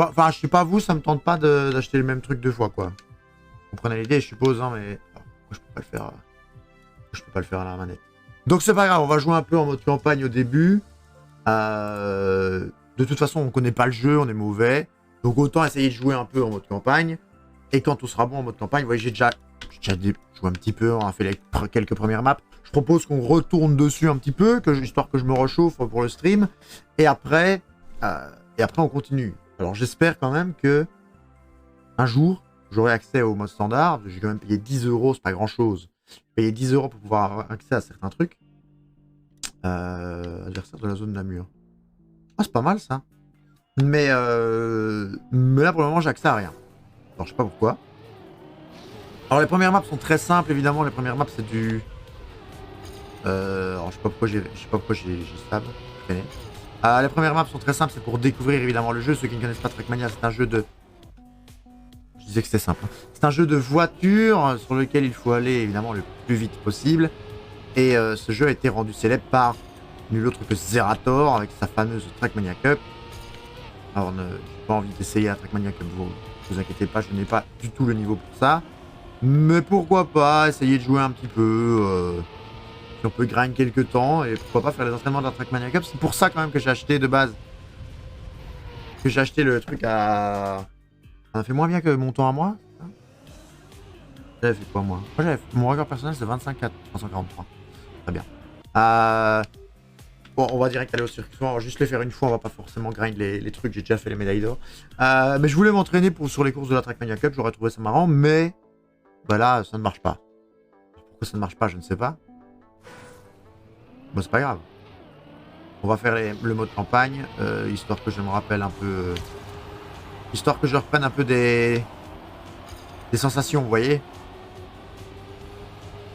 Enfin, je sais pas vous, ça me tente pas d'acheter le même truc deux fois, quoi. Vous comprenez l'idée, je suppose, hein, mais pourquoi je peux pas le faire, je peux pas le faire à la manette. Donc c'est pas grave, on va jouer un peu en mode campagne au début. De toute façon, on connaît pas le jeu, on est mauvais. Donc autant essayer de jouer un peu en mode campagne. Et quand on sera bon en mode campagne, vous voyez, j'ai déjà joué un petit peu, on a fait quelques premières maps. Je propose qu'on retourne dessus un petit peu, histoire que je me réchauffe pour le stream. Et après on continue. Alors j'espère quand même que un jour, j'aurai accès au mode standard. J'ai quand même payé 10 euros, c'est pas grand chose. J'ai payé 10 euros pour pouvoir avoir accès à certains trucs. Adversaire de la zone Namur. Ah, c'est pas mal ça. Mais là pour le moment, j'ai accès à rien. Alors je sais pas pourquoi. Alors les premières maps sont très simples, évidemment. Les premières maps c'est du. Alors je sais pas pourquoi j'ai Stab. Je connais. Les premières maps sont très simples, c'est pour découvrir évidemment le jeu. Ceux qui ne connaissent pas Trackmania, c'est un jeu de. Je disais que c'était simple. Hein. C'est un jeu de voiture sur lequel il faut aller évidemment le plus vite possible. Et ce jeu a été rendu célèbre par nul autre que Zerator avec sa fameuse Trackmania Cup. Alors j'ai pas envie d'essayer la Trackmania Cup, vous inquiétez pas, je n'ai pas du tout le niveau pour ça. Mais pourquoi pas essayer de jouer un petit peu. Si on peut grind quelques temps et pourquoi pas faire les entraînements de la Trackmania Cup. C'est pour ça quand même que j'ai acheté de base. Que j'ai acheté le truc à. Ça fait moins bien que mon temps à moi. J'avais fait quoi moi, mon record personnel c'est 25-4, 343. Très bien. Bon, on va direct aller au circuit. On va juste les faire une fois, on va pas forcément grind les trucs, j'ai déjà fait les médailles d'or. Mais je voulais m'entraîner sur les courses de la Trackmania Cup, j'aurais trouvé ça marrant, mais bah là ça ne marche pas. Pourquoi ça ne marche pas, je ne sais pas. Bon, c'est pas grave. On va faire le mode campagne, histoire que je me rappelle un peu. Histoire que je reprenne un peu des sensations, vous voyez.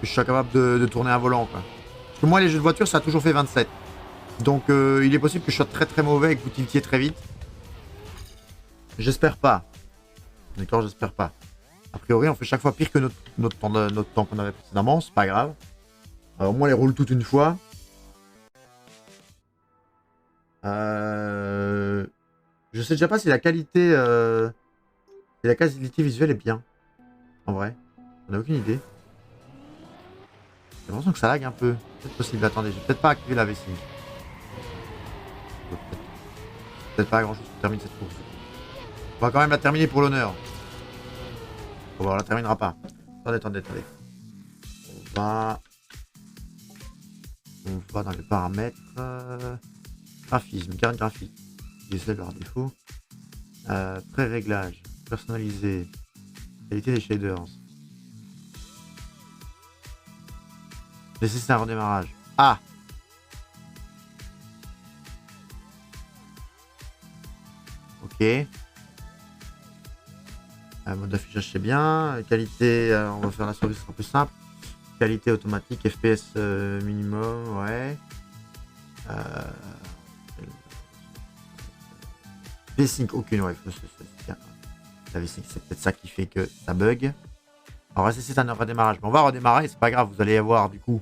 Que je sois capable de tourner un volant, quoi. Parce que moi, les jeux de voiture, ça a toujours fait 27. Donc, il est possible que je sois très très mauvais et que vous tiltiez très vite. J'espère pas. D'accord, j'espère pas. A priori, on fait chaque fois pire que notre temps qu'on avait précédemment, c'est pas grave. Alors, au moins, les roule toutes une fois. Je sais déjà pas si la qualité, visuelle est bien. En vrai, on a aucune idée. J'ai l'impression que ça lag un peu. C'est possible. Attendez, j'ai peut-être pas activé la vessie. Peut-être pas grand chose pour terminer cette course. On va quand même la terminer pour l'honneur. Bon, on la terminera pas. Attendez. On va dans les paramètres. Graphisme, carte graphique. Diesel par défaut. Pré-réglage. Personnalisé. Qualité des shaders. Laissez c'est un redémarrage. Ah! Ok. Mode d'affichage c'est bien. Qualité, on va faire la souris, ce sera plus simple. Qualité automatique, FPS minimum, ouais. V-Sync, aucune, ouais. La V-Sync, c'est peut-être ça qui fait que ça bug. Alors, c'est un redémarrage. Mais on va redémarrer, c'est pas grave, vous allez avoir du coup.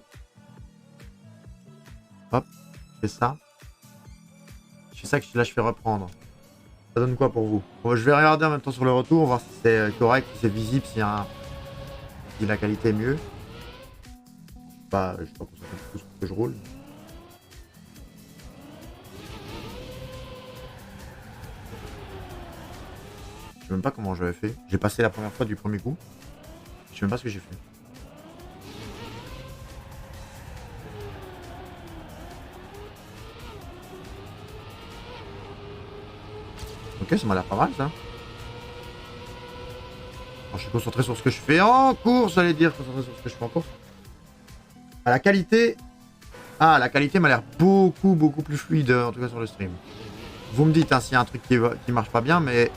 Hop, c'est ça. Je fais ça que là, je fais reprendre. Ça donne quoi pour vous? Bon, je vais regarder en même temps sur le retour, voir si c'est correct, si c'est visible, si la qualité est mieux. Bah, je sais pas pour ça que je roule. Je sais même pas comment j'avais fait. J'ai passé la première fois du premier coup. Je sais même pas ce que j'ai fait. Ok, ça m'a l'air pas mal ça. Alors, je suis concentré sur ce que je fais en course, j'allais dire, concentré sur ce que je fais en course. La qualité. Ah, la qualité m'a l'air beaucoup plus fluide, en tout cas sur le stream. Vous me dites hein, s'il y a un truc qui marche pas bien, mais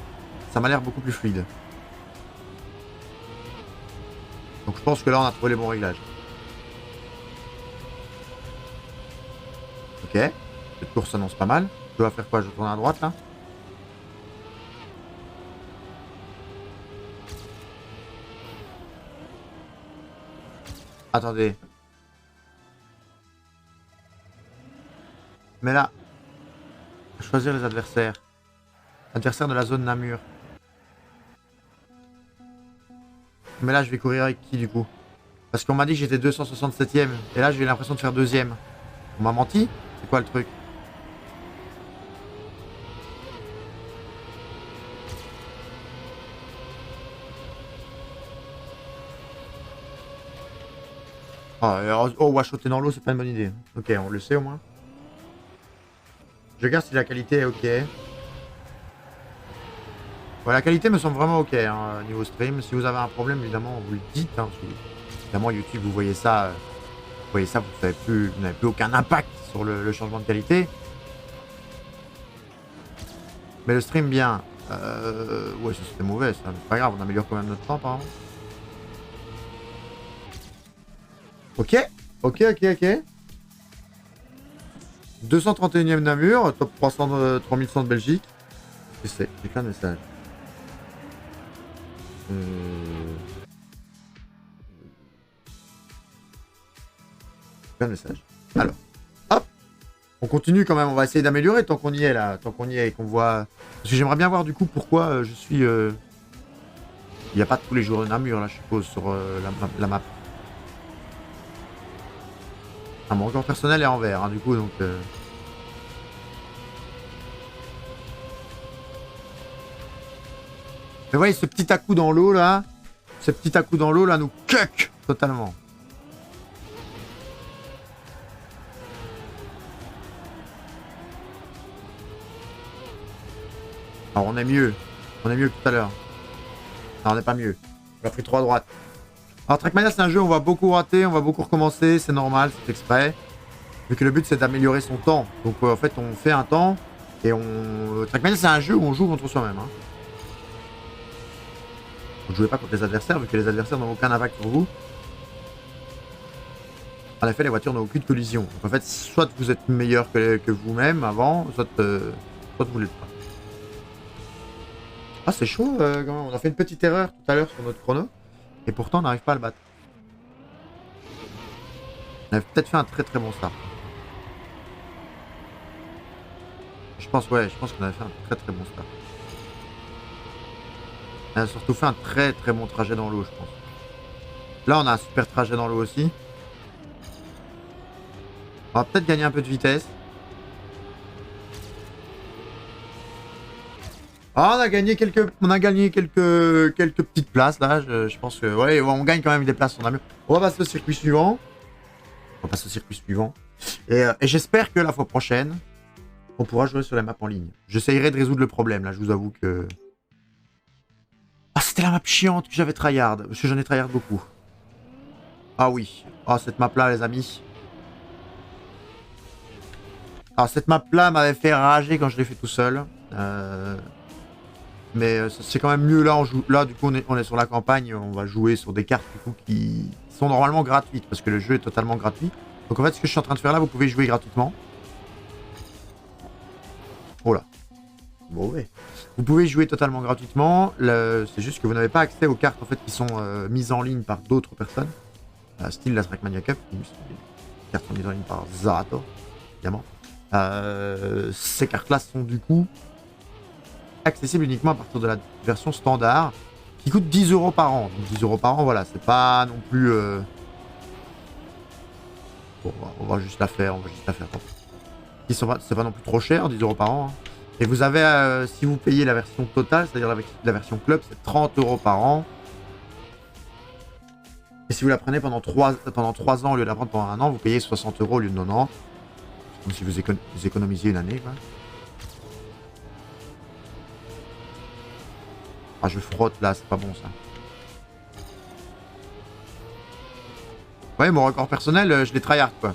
ça m'a l'air beaucoup plus fluide. Donc je pense que là on a trouvé les bons réglages. Ok, cette course s'annonce pas mal. Je dois faire quoi? Je tourne à droite là? Attendez. Mais là, choisir les adversaires. Adversaire de la zone Namur. Mais là, je vais courir avec qui du coup? Parce qu'on m'a dit que j'étais 267ème. Et là, j'ai l'impression de faire deuxième. On m'a menti? C'est quoi le truc? Oh, wash-sauter dans l'eau, c'est pas une bonne idée. Ok, on le sait au moins. Je regarde si la qualité est ok. Ouais, la qualité me semble vraiment ok hein, niveau stream. Si vous avez un problème, évidemment, vous le dites. Hein, parce que, évidemment, YouTube, vous voyez ça, vous n'avez plus aucun impact sur le changement de qualité. Mais le stream bien. Ouais, ça c'était mauvais, ça. C'est pas grave, on améliore quand même notre temps, par exemple. Ok, ok, ok, ok. 231ème Namur, top 300, 3100 de Belgique. Qu'est-ce que c'est? J'ai plein de messages. Plein de messages. Alors, hop. On continue quand même, on va essayer d'améliorer tant qu'on y est là. Tant qu'on y est et qu'on voit... Parce que j'aimerais bien voir du coup pourquoi je suis... Il n'y a pas tous les jours de Namur là, je suppose, sur la map. Ah, mon record personnel est en vert, hein, du coup, donc... Mais voyez, ce petit à-coup dans l'eau, là... Ce petit à-coup dans l'eau, là, nous cuck totalement. Alors, on est mieux. On est mieux que tout à l'heure. Non, on n'est pas mieux. On a pris 3 droites. Alors, Trackmania, c'est un jeu où on va beaucoup rater, on va beaucoup recommencer, c'est normal, c'est exprès. Vu que le but, c'est d'améliorer son temps. Donc, en fait, on fait un temps et on... Trackmania, c'est un jeu où on joue contre soi-même. Hein. Vous ne jouez pas contre les adversaires, vu que les adversaires n'ont aucun impact sur vous. En effet, les voitures n'ont aucune collision. Donc, en fait, soit vous êtes meilleur que vous-même avant, soit vous l'êtes pas. Ah, c'est chaud, quand même. On a fait une petite erreur tout à l'heure sur notre chrono. Et pourtant, on n'arrive pas à le battre. On avait peut-être fait un très très bon start. Je pense qu'on avait fait un très très bon start. On a surtout fait un très très bon trajet dans l'eau, je pense. Là, on a un super trajet dans l'eau aussi. On va peut-être gagner un peu de vitesse. Ah, on a gagné quelques petites places là. Je pense que ouais, on gagne quand même des places. On va passer au circuit suivant. Et j'espère que la fois prochaine, on pourra jouer sur la map en ligne. J'essayerai de résoudre le problème là. Je vous avoue que ah, c'était la map chiante que j'avais tryhard. Parce que j'en ai tryhard beaucoup. Ah oui. Ah, cette map là, les amis. Alors cette map là m'avait fait rager quand je l'ai fait tout seul. Mais c'est quand même mieux là, là du coup on est sur la campagne, on va jouer sur des cartes du coup, qui sont normalement gratuites parce que le jeu est totalement gratuit. Donc en fait ce que je suis en train de faire là, vous pouvez jouer gratuitement. Oh là, mauvais. Vous pouvez jouer totalement gratuitement, c'est juste que vous n'avez pas accès aux cartes en fait qui sont mises en ligne par d'autres personnes. Style la Trackmania Cup, les cartes sont mises en ligne par Zerator, évidemment. Ces cartes là sont du coup accessible uniquement à partir de la version standard qui coûte 10 € par an. Donc 10 € par an, voilà, c'est pas non plus. Bon, on va juste la faire, C'est pas non plus trop cher, 10 € par an. Hein. Et vous avez, si vous payez la version totale, c'est-à-dire la version club, c'est 30 € par an. Et si vous la prenez pendant 3 ans au lieu de la prendre pendant un an, vous payez 60 € au lieu de 90. Comme si vous économisiez une année, quoi. Ah, je frotte là, c'est pas bon ça. Ouais, mon record personnel, je l'ai tryhard quoi.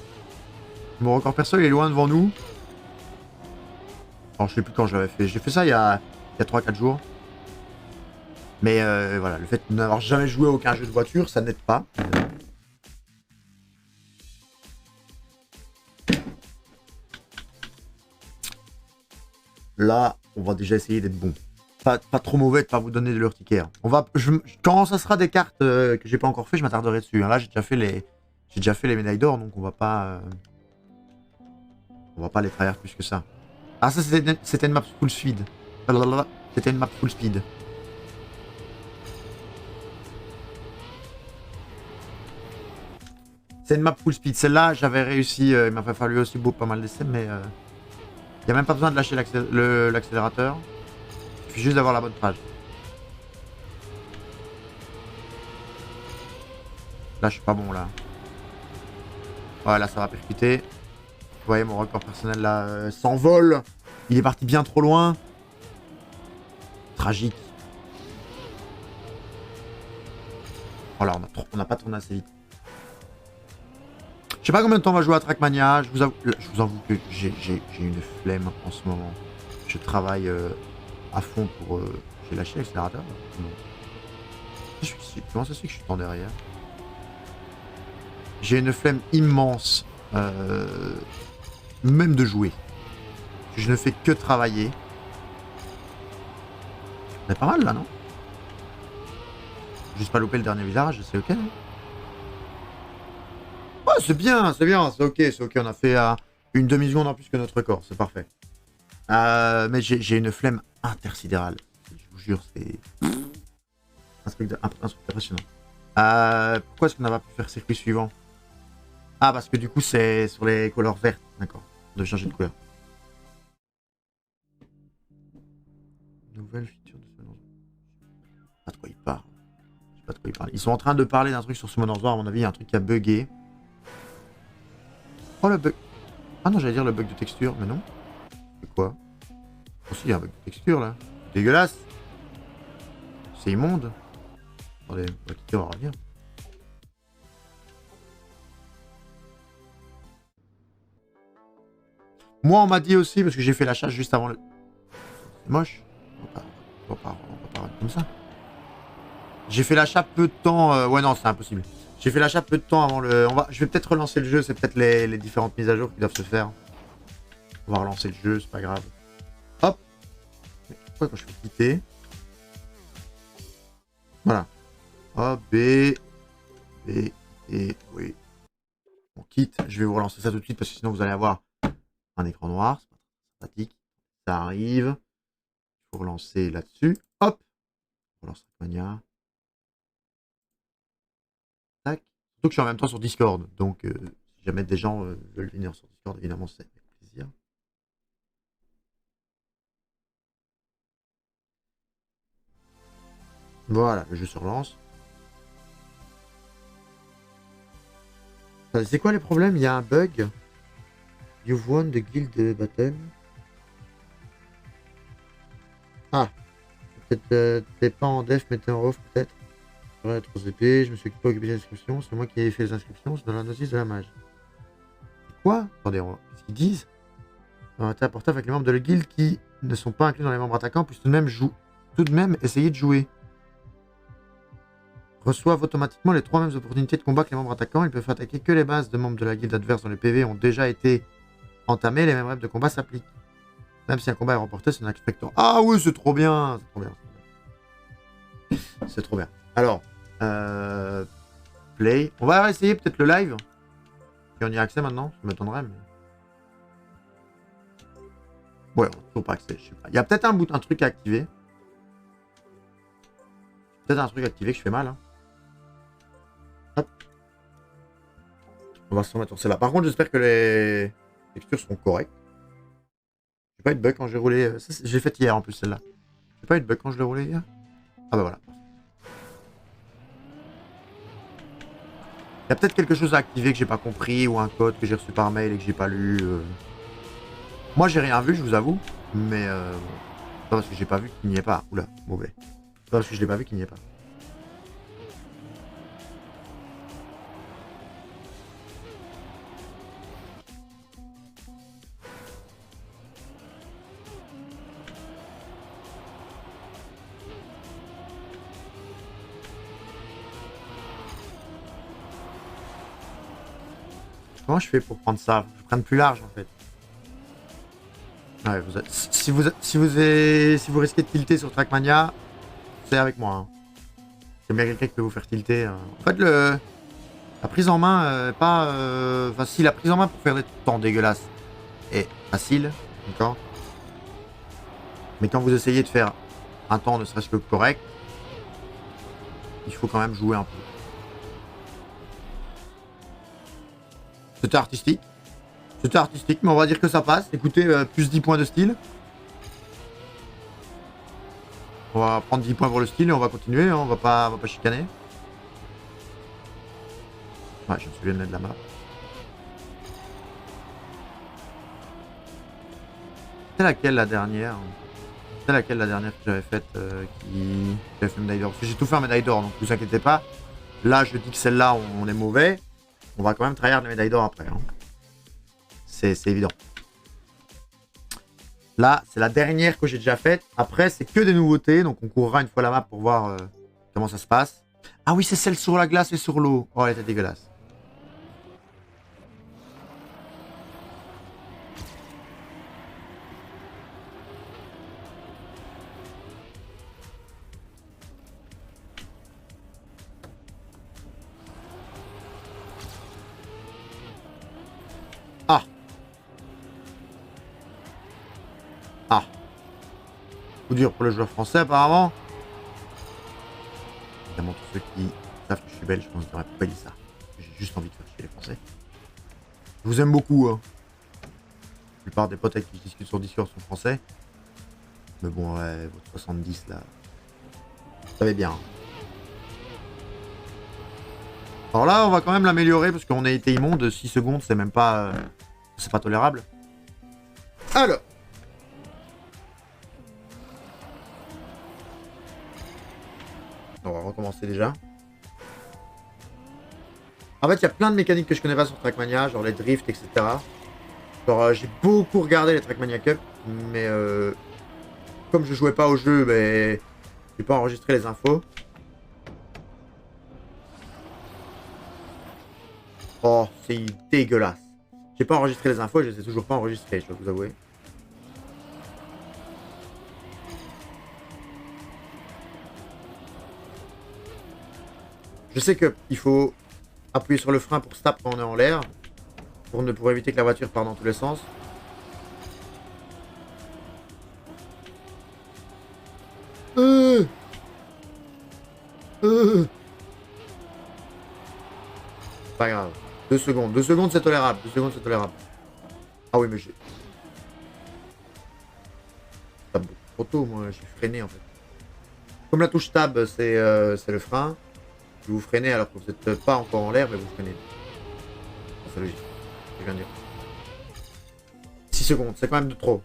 Mon record personnel est loin devant nous. Alors, je sais plus quand j'avais fait. J'ai fait ça il y a 3-4 jours. Mais voilà, le fait de n'avoir jamais joué à aucun jeu de voiture, ça n'aide pas. Là, on va déjà essayer d'être bon. Pas trop mauvais de pas vous donner de l'urticaire. Quand ça sera des cartes que j'ai pas encore fait, je m'attarderai dessus. Hein. Là, j'ai déjà fait les médailles d'or, donc on va pas les tryhard plus que ça. Ah, ça c'était une map full speed. C'était une map full speed. C'est une map full speed. Celle-là, j'avais réussi. Il m'a fallu aussi pas mal d'essais, mais il n'y a même pas besoin de lâcher l'accélérateur. Il suffit juste d'avoir la bonne trage. Là, je suis pas bon, là. Ouais, là, ça va percuter. Vous voyez, mon record personnel, là, s'envole. Il est parti bien trop loin. Tragique. Voilà, on n'a pas tourné assez vite. Je sais pas combien de temps on va jouer à Trackmania. Je vous avoue que j'ai une flemme en ce moment. Je travaille à fond pour... J'ai lâché l'accélérateur? Non. Comment ça se fait que je suis tant derrière? J'ai une flemme immense, même de jouer. Je ne fais que travailler. On est pas mal là, non? Juste pas louper le dernier village, c'est ok, non? Ouais, c'est bien, c'est ok, on a fait une demi-seconde en plus que notre record, c'est parfait. Mais j'ai une flemme intersidérale. Je vous jure, c'est un truc impressionnant. Pourquoi est-ce qu'on n'a pas pu faire circuit suivant? Ah, parce que du coup, c'est sur les couleurs vertes. D'accord. On doit changer de couleur. Nouvelle feature de Summoners War. Pas de quoi ils parlent. Je sais pas de quoi ils parlent. Ils sont en train de parler d'un truc sur Summoners War. À mon avis, il y a un truc qui a bugué. Oh, le bug. Ah non, j'allais dire le bug de texture, mais non. C'est quoi? Oh, si, il y a un bug de texture là. Dégueulasse. C'est immonde. Attendez, on va quitter, on va revenir. Moi, on m'a dit aussi, parce que j'ai fait l'achat juste avant le... C'est moche. On va pas comme ça. J'ai fait l'achat peu de temps... Ouais, non, c'est impossible. J'ai fait l'achat peu de temps avant le... Je vais peut-être relancer le jeu, c'est peut-être les différentes mises à jour qui doivent se faire. On va relancer le jeu, c'est pas grave. Hop. Mais pourquoi quand je fais quitter? Voilà. A, B, et oui. On quitte. Je vais vous relancer ça tout de suite parce que sinon vous allez avoir un écran noir. C'est pas très sympathique. Ça arrive. Il faut relancer là-dessus. Hop. On relance Trackmania. Tac. Surtout que je suis en même temps sur Discord. Donc, si jamais des gens veulent venir sur Discord, évidemment, c'est avec plaisir. Voilà, le jeu se relance. C'est quoi les problèmes? Il y a un bug. You've won the guild battle. Ah. Peut-être t'es pas en def, mais t'es en off peut-être. Ouais, trop épais, je me suis pas occupé des inscriptions. C'est moi qui ai fait les inscriptions, c'est dans la notice de la mage. Quoi? Attendez, qu'est-ce qu'ils disent? On a été apporté avec les membres de la guilde qui ne sont pas inclus dans les membres attaquants, puissent tout de même essayer de jouer. Reçoivent automatiquement les 3 mêmes opportunités de combat que les membres attaquants. Ils peuvent attaquer que les bases de membres de la guilde adverse dont les PV ont déjà été entamés. Les mêmes règles de combat s'appliquent. Même si un combat est remporté, c'est un expectant. Ah oui, c'est trop bien! C'est trop bien. C'est trop bien. Alors, play. On va essayer peut-être le live. Si on y a accès maintenant, ça m'étonnerait, mais... Ouais, on n'a toujours pas accès, je sais pas. Il y a peut-être un truc à activer. Peut-être un truc activé que je fais mal. Hein. Hop. On va se remettre sur celle-là. Par contre, j'espère que les textures seront correctes. J'ai pas eu de bug quand j'ai roulé. J'ai fait hier en plus celle-là. J'ai pas eu de bug quand je l'ai roulé hier. Ah bah voilà. Il y a peut-être quelque chose à activer que j'ai pas compris ou un code que j'ai reçu par mail et que j'ai pas lu. Moi j'ai rien vu, je vous avoue. Mais pas parce que j'ai pas vu qu'il n'y est pas. Oula, mauvais. Pas parce que je l'ai pas vu qu'il n'y est pas. Comment je fais pour prendre ça? Je prenne plus large en fait. Ouais, si vous risquez de tilter sur Trackmania, c'est avec moi. Hein. C'est bien quelqu'un qui peut vous faire tilter. Hein. En fait, la prise en main, pas... Enfin, si la prise en main pour faire des temps dégueulasses est facile, d'accord. Mais quand vous essayez de faire un temps ne serait-ce que correct, il faut quand même jouer un peu. C'était artistique. C'était artistique, mais on va dire que ça passe. Écoutez, plus 10 points de style. On va prendre 10 points pour le style et on va continuer, hein, on va pas chicaner. Ouais, je me souviens de la map. C'était laquelle la dernière? C'était laquelle la dernière que j'avais faite qui avait fait médaille d'or? Parce que j'ai tout fait en médaille d'or, donc ne vous inquiétez pas. Là, je dis que celle-là, on est mauvais. On va quand même tryhard les médailles d'or après. Hein. C'est évident. Là, c'est la dernière que j'ai déjà faite. Après, c'est que des nouveautés. Donc, on courra une fois la map pour voir comment ça se passe. Ah oui, c'est celle sur la glace et sur l'eau. Oh, elle était dégueulasse. Ah. Ah. Coup dur pour le joueur français, apparemment. Évidemment, tous ceux qui savent que je suis belge, je pense que j'aurais pas dit ça. J'ai juste envie de faire chier les Français. Je vous aime beaucoup. Hein. La plupart des potes avec qui je discute sur Discord sont français. Mais bon, ouais, votre 70 là. Vous savez bien. Alors là, on va quand même l'améliorer parce qu'on a été immonde. 6 secondes, c'est même pas. C'est pas tolérable. Alors. On va recommencer déjà. En fait, il y a plein de mécaniques que je connais pas sur Trackmania, genre les drifts, etc. Genre, j'ai beaucoup regardé les Trackmania Cup, mais comme je jouais pas au jeu, ben, j'ai pas enregistré les infos. Oh, c'est dégueulasse. J'ai pas enregistré les infos, je les ai toujours pas enregistrées, je dois vous avouer. Je sais qu'il faut appuyer sur le frein pour stop quand on est en l'air, pour éviter que la voiture parte dans tous les sens. Pas grave. 2 secondes. 2 secondes, c'est tolérable. 2 secondes, c'est tolérable. Ah oui, mais j'ai... Tab trop tôt, moi. J'ai freiné, en fait. Comme la touche tab, c'est le frein. Vous freinez alors que vous n'êtes pas encore en l'air, mais vous freinez. C'est logique. Je viens de dire. 6 secondes, c'est quand même de trop.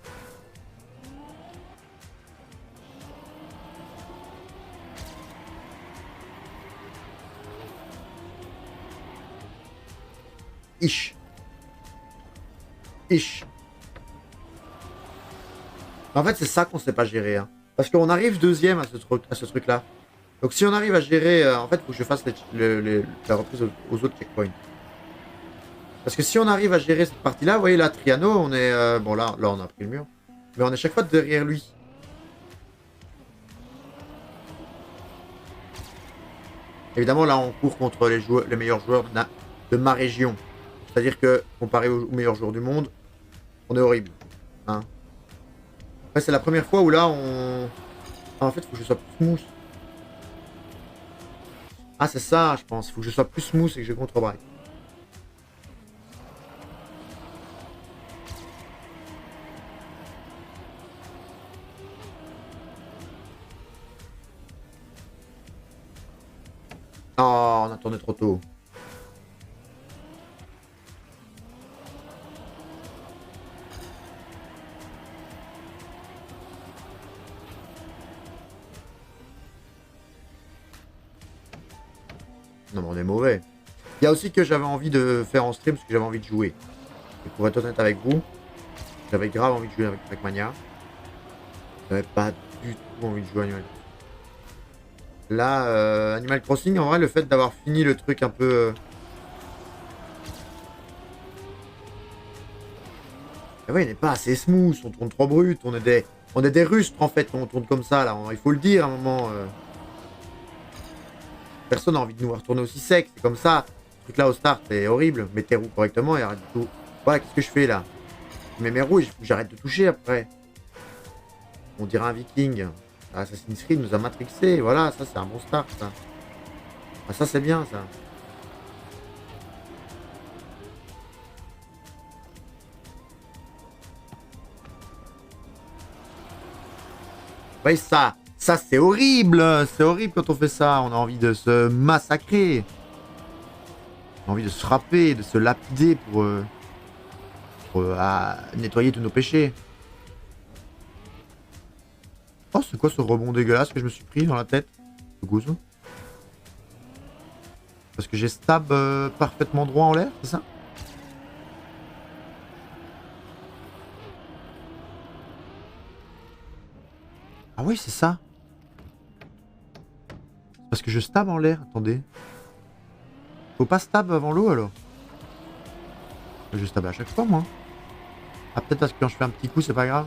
Ish. Ish. En fait, c'est ça qu'on sait pas gérer. Hein. Parce qu'on arrive deuxième à ce truc-là. Donc si on arrive à gérer... en fait, il faut que je fasse la reprise aux autres checkpoints. Parce que si on arrive à gérer cette partie-là, vous voyez là, Triano, on est... bon, là, on a pris le mur. Mais on est chaque fois derrière lui. Évidemment, là, on court contre les meilleurs joueurs de ma région. C'est-à-dire que, comparé aux meilleurs joueurs du monde, on est horrible. Hein. Après, c'est la première fois où là, on... Ah, en fait, il faut que je sois plus smooth. Ah, c'est ça, je pense. Il faut que je sois plus smooth et que je contre-braque. Oh, on a tourné trop tôt. Non, mais on est mauvais. Il y a aussi que j'avais envie de faire en stream parce que j'avais envie de jouer. Et pour être honnête avec vous, j'avais grave envie de jouer avec Trackmania. J'avais pas du tout envie de jouer à Animal Crossing. Là, Animal Crossing, en vrai, le fait d'avoir fini le truc un peu... Ah ouais, il n'est pas assez smooth, on tourne trop brut, on est des rustres en fait quand on tourne comme ça là, il faut le dire à un moment. Personne n'a envie de nous voir tourner aussi sec, c'est comme ça. Ce truc là au start c'est horrible, mets tes roues correctement et arrête du tout. Voilà, qu'est-ce que je fais là? Je mets mes roues et j'arrête de toucher après. On dirait un viking. Assassin's Creed nous a matrixé. Voilà, ça c'est un bon start, ça. Ah, ça c'est bien, ça. Oui, ça c'est horrible. C'est horrible quand on fait ça. On a envie de se massacrer. On a envie de se frapper, de se lapider pour nettoyer tous nos péchés. Oh, c'est quoi ce rebond dégueulasse que je me suis pris dans la tête? Le gouze. Parce que j'ai stab parfaitement droit en l'air, c'est ça? Ah oui, c'est ça. Parce que je stab en l'air, attendez. Faut pas stab avant l'eau alors? Je stab à chaque fois, moi. Ah, peut-être parce que quand je fais un petit coup, c'est pas grave.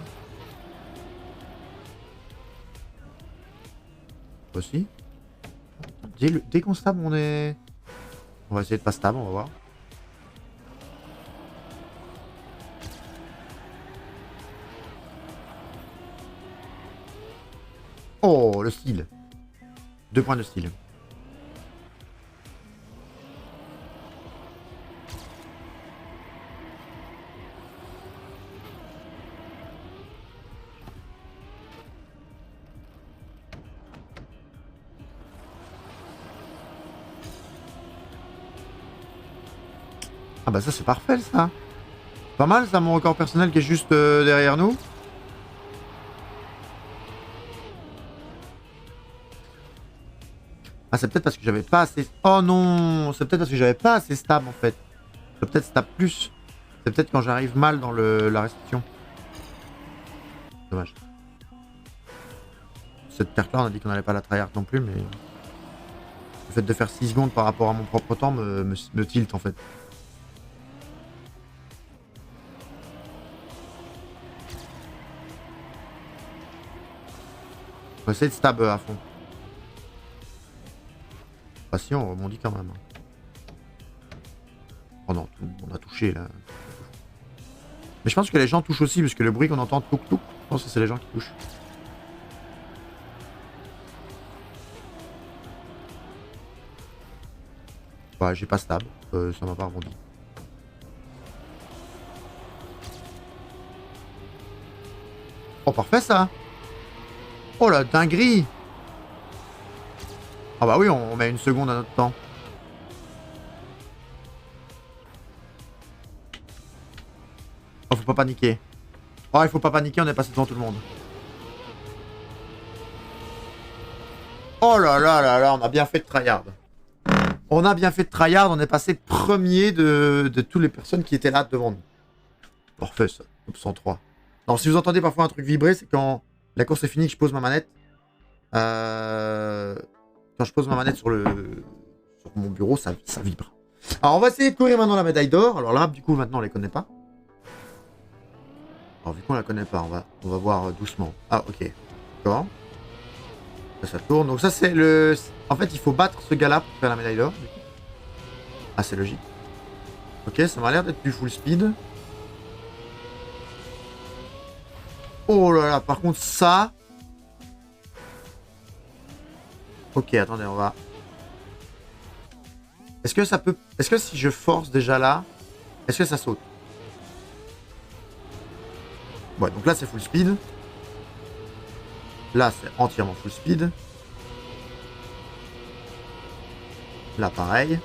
Aussi. Dès qu'on stab, on est... On va essayer de pas stab, on va voir. Oh, le style. 2 points de style. Ah bah ça c'est parfait ça. Pas mal ça, mon record personnel qui est juste derrière nous. Ah, c'est peut-être parce que j'avais pas assez... Oh non, c'est peut-être parce que j'avais pas assez stab en fait. Je peux peut-être stab plus. C'est peut-être quand j'arrive mal dans la restriction. Dommage. Cette perte là, on a dit qu'on allait pas la tryhard non plus, mais... Le fait de faire 6 secondes par rapport à mon propre temps me tilt en fait. On va essayer de stab à fond. Ah si, on rebondit quand même. Oh non, on a touché là. Mais je pense que les gens touchent aussi, parce que le bruit qu'on entend touk touk, je pense que c'est les gens qui touchent. Ouais, j'ai pas stab, ça m'a pas rebondi. Oh, parfait ça! Oh la dinguerie! Ah bah oui, on met une seconde à notre temps. Oh, faut pas paniquer. Oh, il faut pas paniquer, on est passé devant tout le monde. Oh là là là là, on a bien fait de tryhard. On a bien fait de tryhard, on est passé premier de toutes les personnes qui étaient là devant nous. Parfait ça, top 103. Alors si vous entendez parfois un truc vibrer, c'est quand la course est finie que je pose ma manette. Quand je pose ma manette sur mon bureau, ça vibre. Alors on va essayer de courir maintenant la médaille d'or. Alors là, du coup, maintenant on les connaît pas. Alors vu qu'on la connaît pas, on va voir doucement. Ah ok, d'accord. Ça tourne. Donc ça c'est le... En fait, il faut battre ce gars-là pour faire la médaille d'or. Ah, c'est logique. Ok, ça m'a l'air d'être du full speed. Oh là là, par contre ça... Ok, attendez, on va... Est-ce que ça peut... Est-ce que si je force déjà là, est-ce que ça saute? Ouais, donc là c'est full speed. Là c'est entièrement full speed. Là pareil.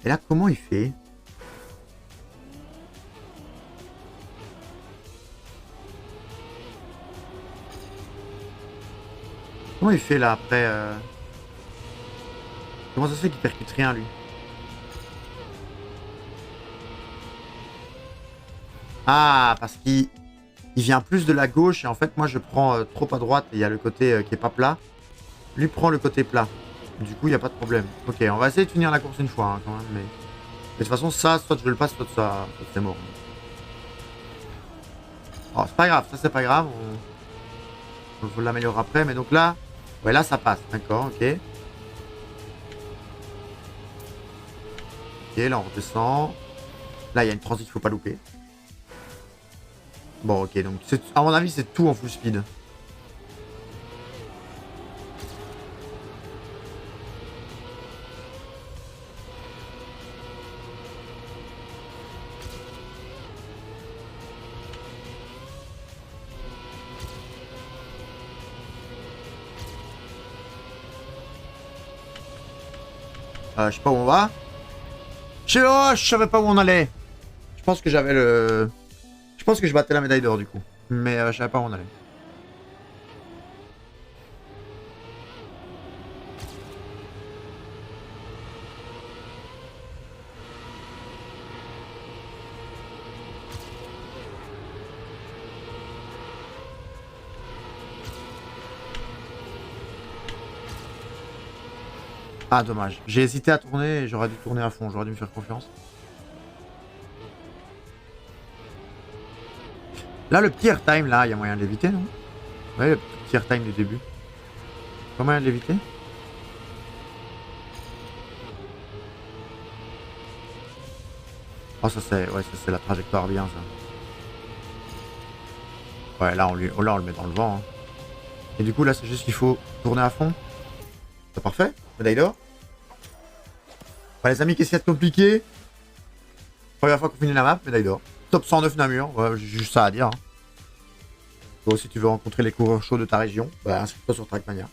Et là comment il fait? Comment il fait là après Comment ça se fait qu'il percute rien lui? Ah, parce qu'il vient plus de la gauche et en fait moi je prends trop à droite et il y a le côté qui est pas plat. Lui prend le côté plat. Du coup il n'y a pas de problème. Ok, on va essayer de finir la course une fois hein, quand même. Mais de toute façon ça, soit je le passe, soit ça c'est mort. Oh, c'est pas grave, ça c'est pas grave. On l'améliore après. Mais donc là, ouais là ça passe. D'accord, ok. Ok, là on redescend. Là il y a une transit, faut pas louper. Bon, ok, donc à mon avis, c'est tout en full speed. Je sais pas où on va. Je savais pas où on allait. Je pense que j'avais le... Je pense que je battais la médaille d'or du coup. Mais je savais pas où on allait. Ah, dommage. J'ai hésité à tourner et j'aurais dû tourner à fond. J'aurais dû me faire confiance. Là, le petit airtime, là, il y a moyen de l'éviter, non? Ouais, le petit airtime du début. Pas moyen de l'éviter? Oh, ça c'est... Ouais, ça c'est la trajectoire bien, ça. Ouais, là, on le met dans le vent. Hein. Et du coup, là, c'est juste qu'il faut tourner à fond. C'est parfait. Médaille d'or. Ouais, les amis, qu'est-ce qu'il y a de compliqué? Première fois qu'on finit la map, médaille d'or. Top 109 Namur. Ouais, j'ai juste ça à dire. Hein. Toi, si tu veux rencontrer les coureurs chauds de ta région, bah, inscris-toi sur Trackmania.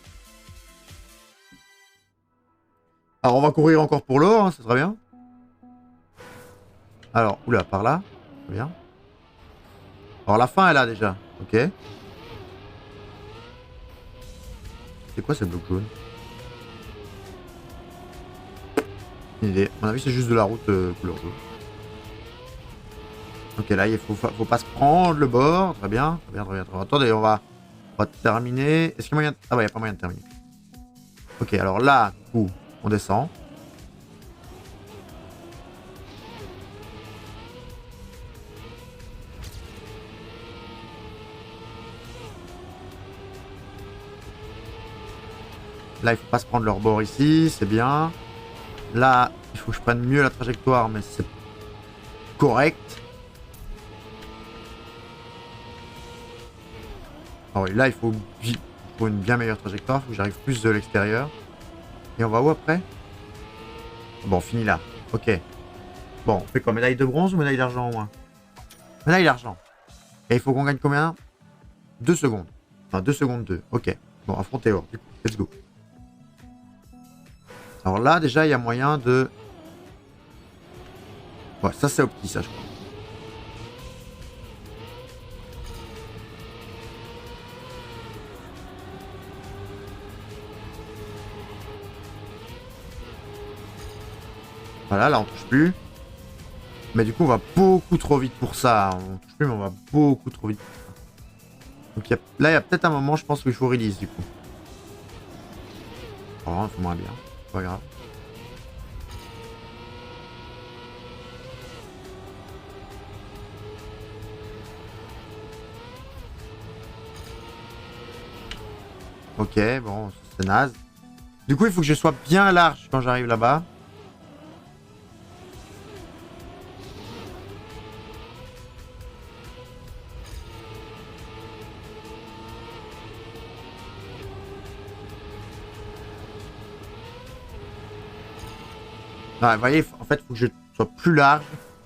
Alors, on va courir encore pour l'or, hein, ça sera bien. Alors, oula, par là. Très bien. Alors, la fin est là déjà. Ok. C'est quoi ces blocs jaunes? Une idée. À mon avis, c'est juste de la route couleur jaune. Ok, là, il faut pas se prendre le bord. Très bien, très bien, très bien. Très bien. Attendez, on va terminer. Est-ce qu'il y a moyen de... Ah ouais, il n'y a pas moyen de terminer. Ok, alors là, du coup, on descend. Là, il faut pas se prendre leur bord ici, c'est bien. Là, il faut que je prenne mieux la trajectoire, mais c'est correct. Ah oui, là, il faut une bien meilleure trajectoire. Il faut que j'arrive plus de l'extérieur. Et on va où après? Bon, on finit là. Ok. Bon, on fait quoi? Médaille de bronze ou médaille d'argent au moins? Médaille d'argent. Et il faut qu'on gagne combien? 2 secondes. Enfin, 2 secondes 2. Ok. Bon, affrontez or. Du coup, let's go. Alors là, déjà, il y a moyen de... Ouais, ça, c'est opti, ça, je crois. Voilà, là, on touche plus. Mais du coup, on va beaucoup trop vite pour ça. On touche plus, mais on va beaucoup trop vite pour ça. Donc là, il y a peut-être un moment, je pense, où il faut release, du coup. Oh, c'est moins bien. C'est pas grave. Ok, bon, c'est naze. Du coup, il faut que je sois bien large quand j'arrive là-bas. Ouais, vous voyez, en fait, il faut que je sois plus large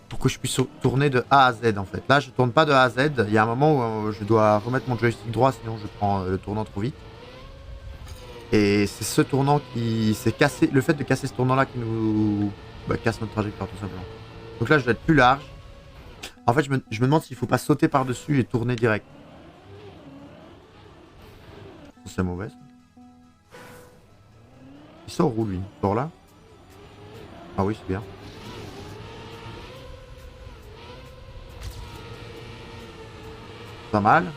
pour que je puisse tourner de A à Z, en fait. Là, je tourne pas de A à Z. Il y a un moment où je dois remettre mon joystick droit, sinon je prends le tournant trop vite. Et c'est ce tournant qui s'est cassé, le fait de casser ce tournant-là qui nous casse notre trajectoire, tout simplement. Donc là, je dois être plus large. En fait, je me demande s'il faut pas sauter par-dessus et tourner direct. C'est mauvais. Il sort où, lui? Il sort là? Ah oui, c'est bien. Pas mal.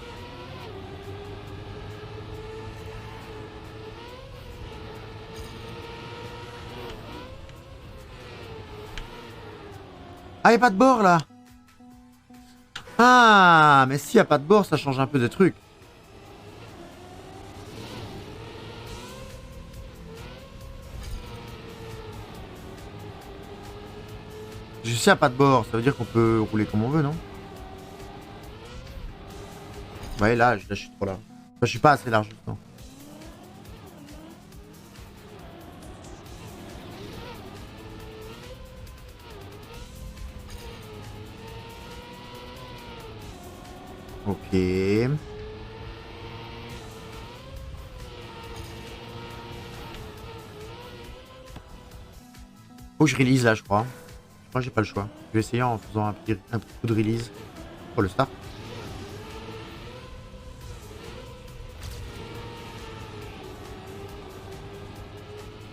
Ah, y'a pas de bord là. Ah, mais s'il y a pas de bord, ça change un peu des trucs. S'il n'y a pas de bord, ça veut dire qu'on peut rouler comme on veut, non? Ouais, là, je suis trop large. Enfin, je suis pas assez large, justement. Ok. Faut que je release là, je crois. Je crois que j'ai pas le choix. Je vais essayer en faisant un petit coup de release. Oh, le start.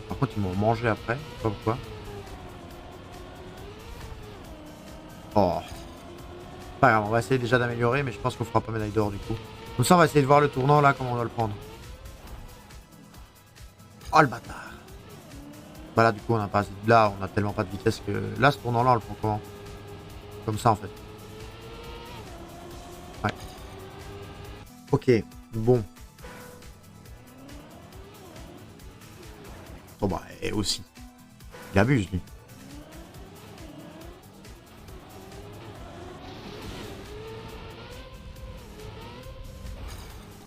Par contre, ils m'ont mangé après. Je sais pas pourquoi. Oh. Pas grave, on va essayer déjà d'améliorer, mais je pense qu'on fera pas médaille d'or du coup. Comme ça, on va essayer de voir le tournant là, comment on doit le prendre. Oh le bâtard. Bah là, du coup, on a pas assez de... Là, on a tellement pas de vitesse que... Là, ce tournant là, on le prend comment? Comme ça, en fait. Ouais. Ok. Bon. Bon bah, et aussi. Il abuse, lui.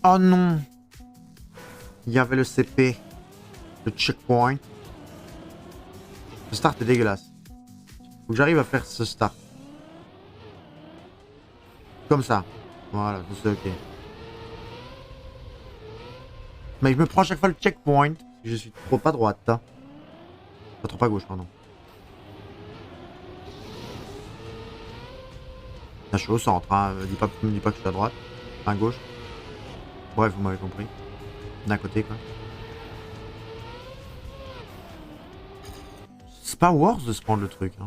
Oh non. Il y avait le CP. Le checkpoint. Le start est dégueulasse. Faut que j'arrive à faire ce start. Comme ça. Voilà, c'est ok. Mais je me prends à chaque fois le checkpoint. Parce que je suis trop à droite. Hein. Pas trop à gauche, pardon. Là, je suis au centre. Hein. Me dis pas que je suis à droite. À gauche. Bref, vous m'avez compris. D'un côté, quoi. C'est pas worth de se prendre le truc. Hein.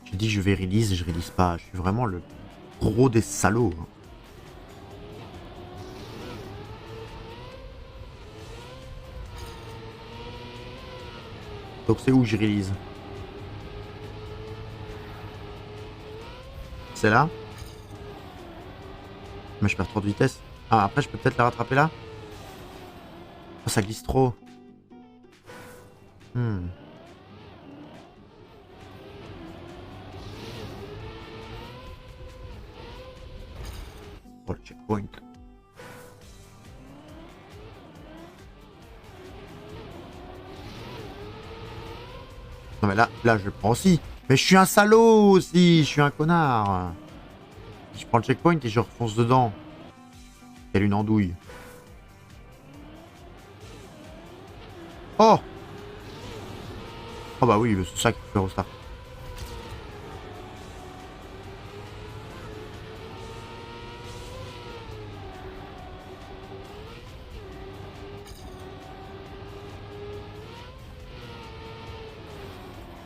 J'ai dit je vais release et je release pas. Je suis vraiment le gros des salauds. Hein. Donc c'est où je release? C'est là? Mais je perds trop de vitesse. Ah, après je peux peut-être la rattraper là? Oh, ça glisse trop. Oh, le checkpoint. Non mais là je le prends aussi. Mais je suis un salaud aussi, je suis un connard. Je prends le checkpoint et je refonce dedans. Quelle une andouille. Oh! Oh bah oui, c'est ça qu'il faut faire au start.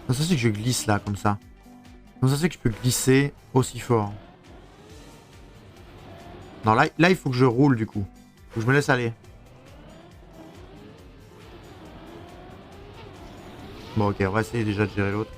Non, ça c'est que je glisse là, comme ça. Non, ça c'est que je peux glisser aussi fort. Non, là il faut que je roule du coup. Faut que je me laisse aller. Bon ok, on va essayer déjà de gérer l'autre.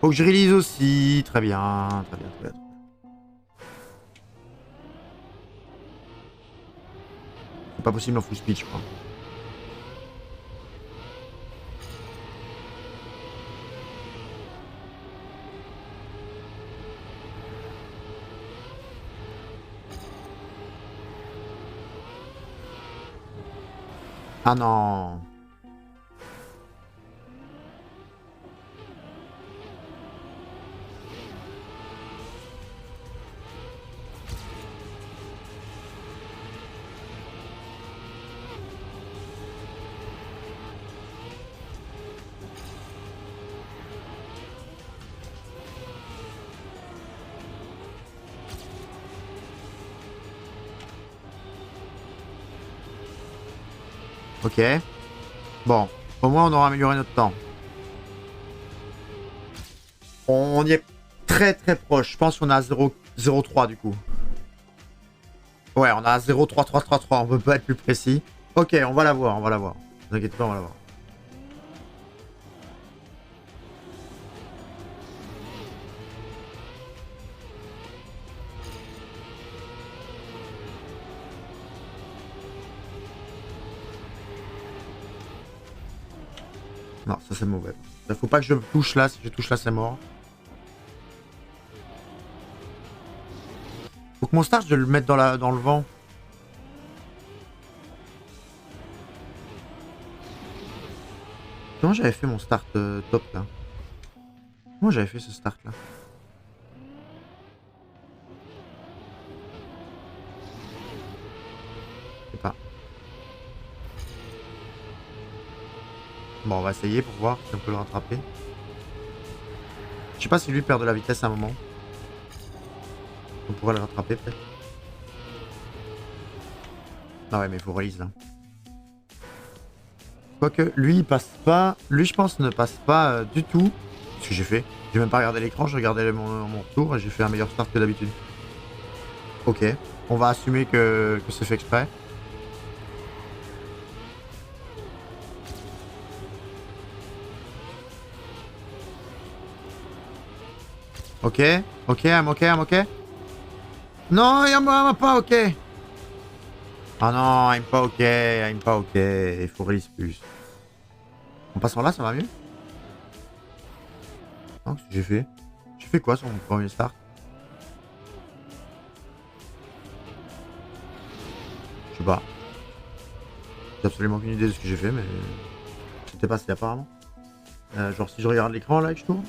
Faut que je release aussi. Très bien, très bien, très bien. C'est pas possible en full speed, je crois. Ah non. Ok. Bon, au moins on aura amélioré notre temps. On y est très très proche. Je pense qu'on a 0,03 du coup. Ouais, on a 0,3333. On peut pas être plus précis. Ok, on va la voir, on va la voir. Ne vous inquiétez pas, on va la voir. Non, ça c'est mauvais. Faut pas que je touche là. Si je touche là, c'est mort. Faut que mon start, je le mette dans le vent. Comment j'avais fait mon start top là? Comment j'avais fait ce start là? Je sais pas. Bon, on va essayer pour voir si on peut le rattraper. Je sais pas si lui perd de la vitesse à un moment. On pourrait le rattraper peut-être. Ah ouais, mais il faut release là. Quoique, lui il passe pas. Lui, je pense, ne passe pas du tout. Ce que j'ai fait. J'ai même pas regardé l'écran, je regardais mon retour et j'ai fait un meilleur start que d'habitude. Ok. On va assumer que c'est fait exprès. Ok. Ok, I'm ok. Non, I'm pas ok. Ah non, I'm pas ok. Il faut release plus. En passant là, ça va mieux? Non, qu'est-ce que j'ai fait? J'ai fait quoi sur mon premier start? Je sais pas. J'ai absolument aucune idée de ce que j'ai fait, mais c'était passé apparemment. Genre si je regarde l'écran là et que je tourne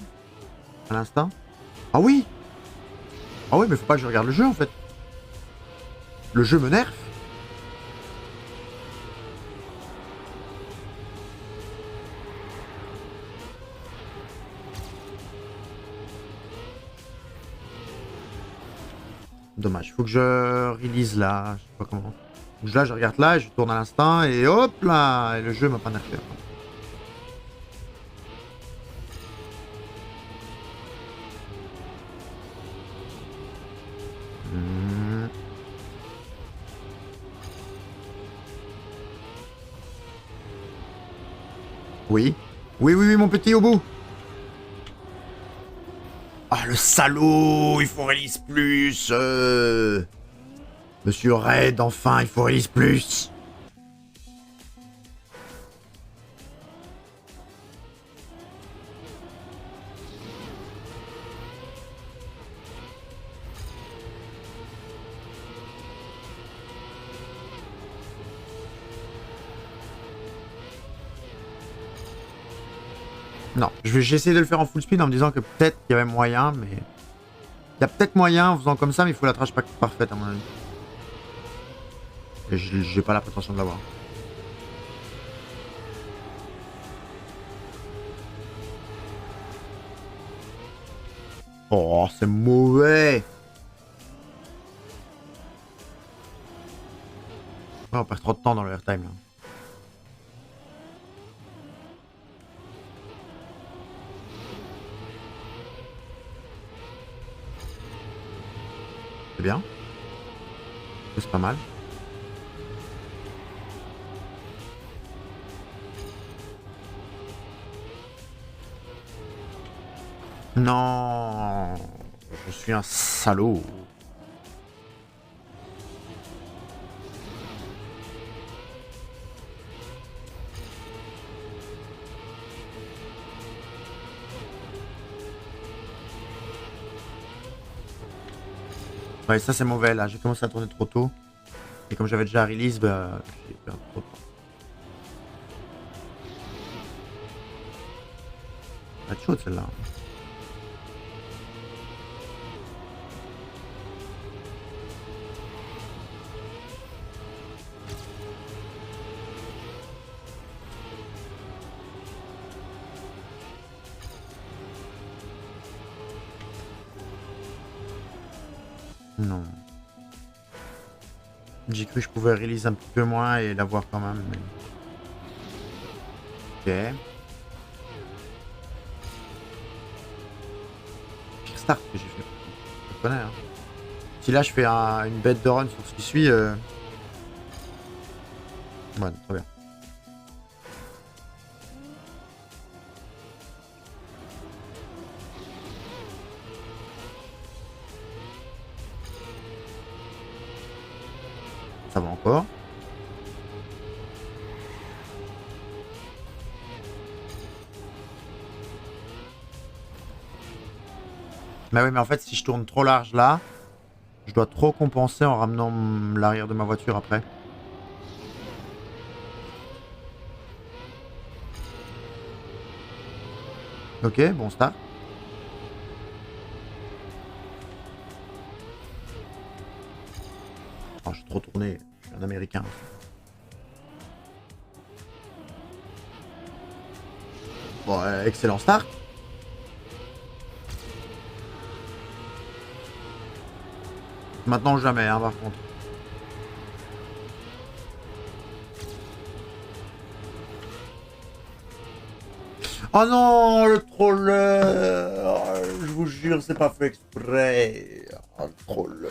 à l'instant. Ah oui! Ah oui, mais faut pas que je regarde le jeu en fait. Le jeu me nerf. Dommage, faut que je release là, je sais pas comment. Donc là, je regarde là, et je tourne à l'instant et hop là! Et le jeu m'a pas nerfé. Hmm. Oui. Oui, mon petit au bout. Ah, le salaud! Il faut release plus! Monsieur Red, enfin, il faut release plus! Non, j'essaie de le faire en full speed en me disant que peut-être qu'il y avait moyen, mais... Il y a peut-être moyen en faisant comme ça, mais il faut la trash pack parfaite à mon avis. Et j'ai pas la prétention de l'avoir. Oh, c'est mauvais! Ouais, on perd trop de temps dans le airtime là. C'est bien. C'est pas mal. Non, je suis un salaud. Ouais, ça c'est mauvais là. J'ai commencé à tourner trop tôt. Et comme j'avais déjà release, bah, j'ai perdu trop de temps. Ça va être chaude celle-là. Non. J'ai cru que je pouvais release un petit peu moins et l'avoir quand même. Mais... Ok. start que j'ai fait. Je connais, hein. Si là je fais une bête de run sur ce qui suit... Ouais, très bien. Ça va encore. Bah oui, mais en fait, si je tourne trop large là, je dois trop compenser en ramenant l'arrière de ma voiture après. Ok, bon start. Oh, j'ai trop tourné, je suis un américain. Bon, excellent start. Maintenant ou jamais, hein, par contre. Oh non, le troller. Oh, je vous jure, c'est pas fait exprès. Oh, le troller.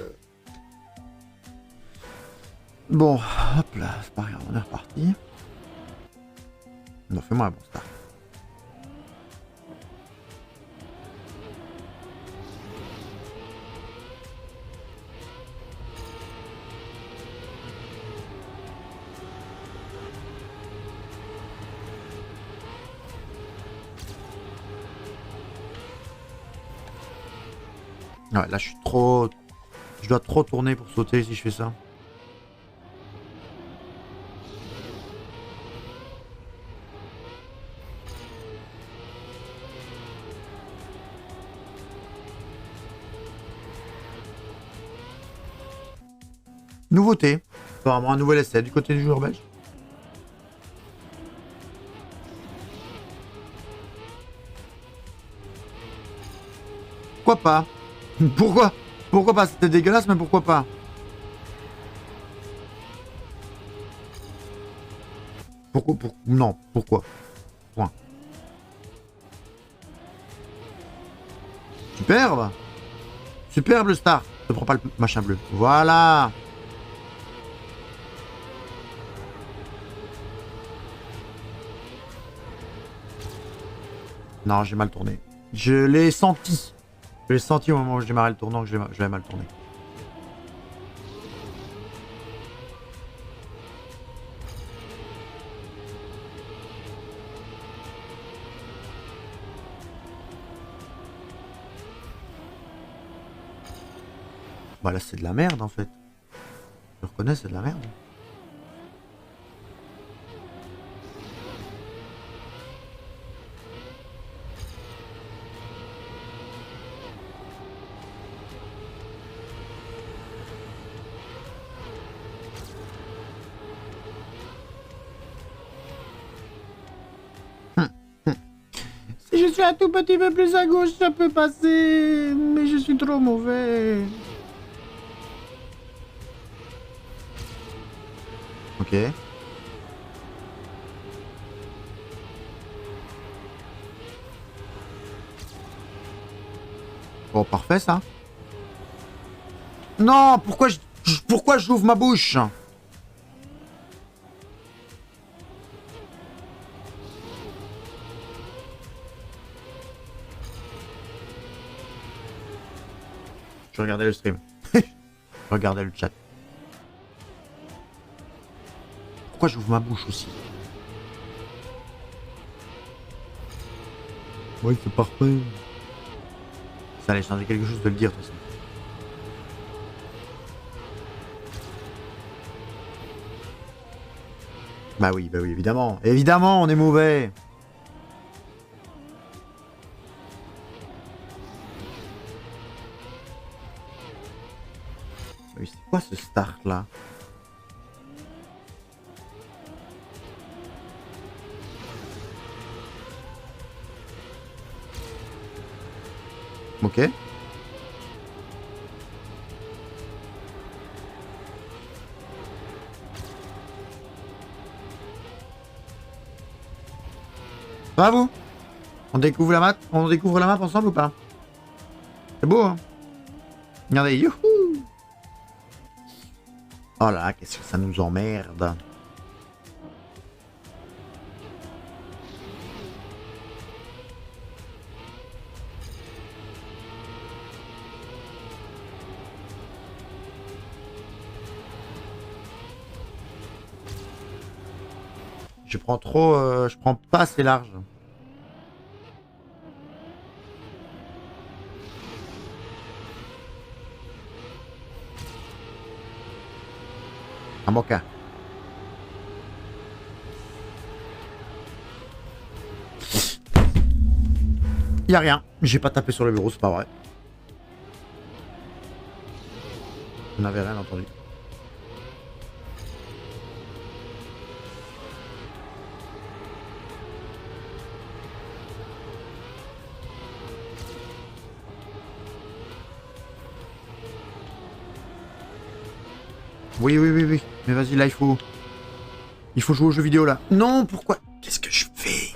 Bon, hop là, c'est pas grave, on est reparti. Non, fais-moi un bon start. Ouais, là je suis trop... Je dois trop tourner pour sauter si je fais ça. Nouveauté. Apparemment un nouvel essai du côté du joueur belge. Pourquoi pas? Pourquoi? Pourquoi pas? C'était dégueulasse, mais pourquoi pas? Pourquoi? Non, pourquoi? Point. Superbe. Superbe le star. Ne prends pas le machin bleu. Voilà. Non, j'ai mal tourné. Je l'ai senti. Je l'ai senti au moment où j'ai démarré le tournant que je l'avais mal tourné. Bah là c'est de la merde en fait. Je reconnais, c'est de la merde. Si je suis un tout petit peu plus à gauche, ça peut passer. Mais je suis trop mauvais. Ok. Bon, parfait ça. Non, pourquoi j'ouvre ma bouche? Je regardais le stream. Je regardais le chat. Pourquoi j'ouvre ma bouche aussi? Oui, c'est parfait. Ça allait changer quelque chose de le dire, de toute façon. Bah oui, évidemment. Évidemment, on est mauvais. Oui, c'est quoi ce start là? Ok. Ça va vous? On découvre la map ensemble ou pas? C'est beau, hein. Regardez, youhou. Oh là, qu'est-ce que ça nous emmerde. Je prends trop... je prends pas assez large. Un mocha. Y'a rien. J'ai pas tapé sur le bureau, c'est pas vrai. Vous n'avez rien entendu. Oui, oui, oui, oui. Mais vas-y, là, il faut... Il faut jouer aux jeux vidéo, là. Non, pourquoi? Qu'est-ce que je fais?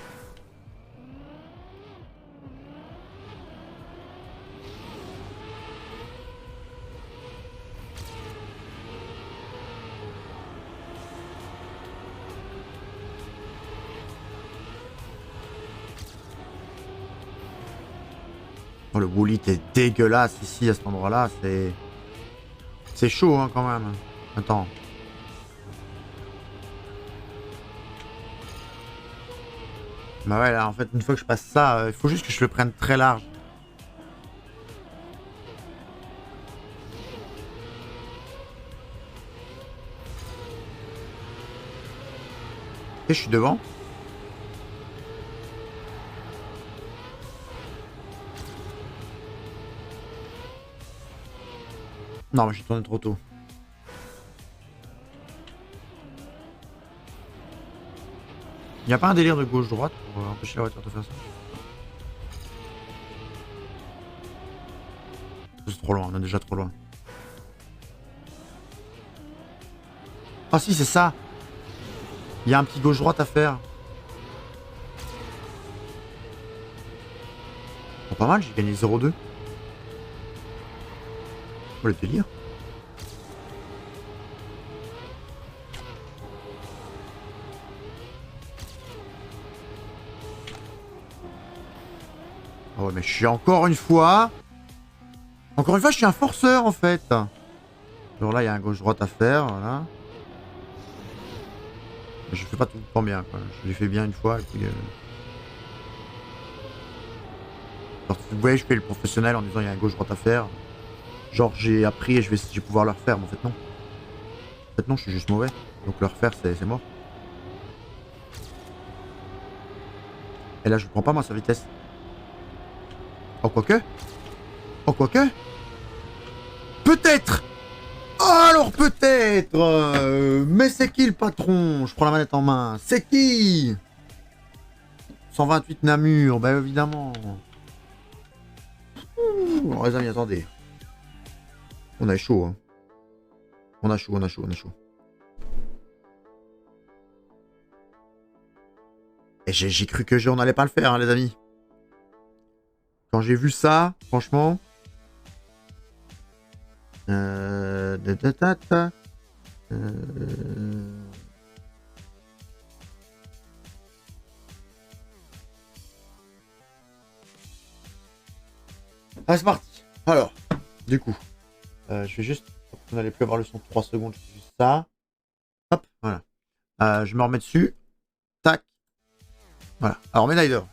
Oh, le bullet est dégueulasse ici, à cet endroit-là. C'est chaud, hein, quand même. Attends. Bah ouais, là, en fait, une fois que je passe ça, il faut juste que je le prenne très large. Et je suis devant. Non, mais j'ai tourné trop tôt. Y a pas un délire de gauche-droite pour empêcher la voiture de faire ça? C'est trop loin, on est déjà trop loin. Ah si, c'est ça. Il y a un petit gauche-droite à faire. Oh, pas mal, j'ai gagné 0,2. Oh, le délire. Ah ouais, mais je suis encore une fois... Encore une fois, je suis un forceur, en fait. Alors là, il y a un gauche-droite à faire, voilà. Mais je fais pas tout le temps bien, quoi. Je l'ai fait bien une fois, et puis... Alors, vous voyez, je fais le professionnel en disant il y a un gauche-droite à faire. Genre, j'ai appris et je vais pouvoir le refaire, mais en fait, non. En fait, non, je suis juste mauvais. Donc, le refaire, c'est mort. Et là, je prends pas, moi, sa vitesse. Oh, quoique. Oh, quoique. Peut-être. Oh, alors, peut-être. Mais c'est qui, le patron? Je prends la manette en main. C'est qui? 128 Namur, bah évidemment. Ouh, les amis, attendez. On a chaud, hein. On a chaud, on a chaud, on a chaud. Et j'ai cru que on n'allait pas le faire, hein, les amis. Quand j'ai vu ça, franchement... Ah, c'est parti. Alors, du coup, je vais juste... On n'allait plus avoir le son de 3 secondes, je fais juste ça. Hop, voilà. Je me remets dessus. Tac. Voilà. Alors, médaille d'or.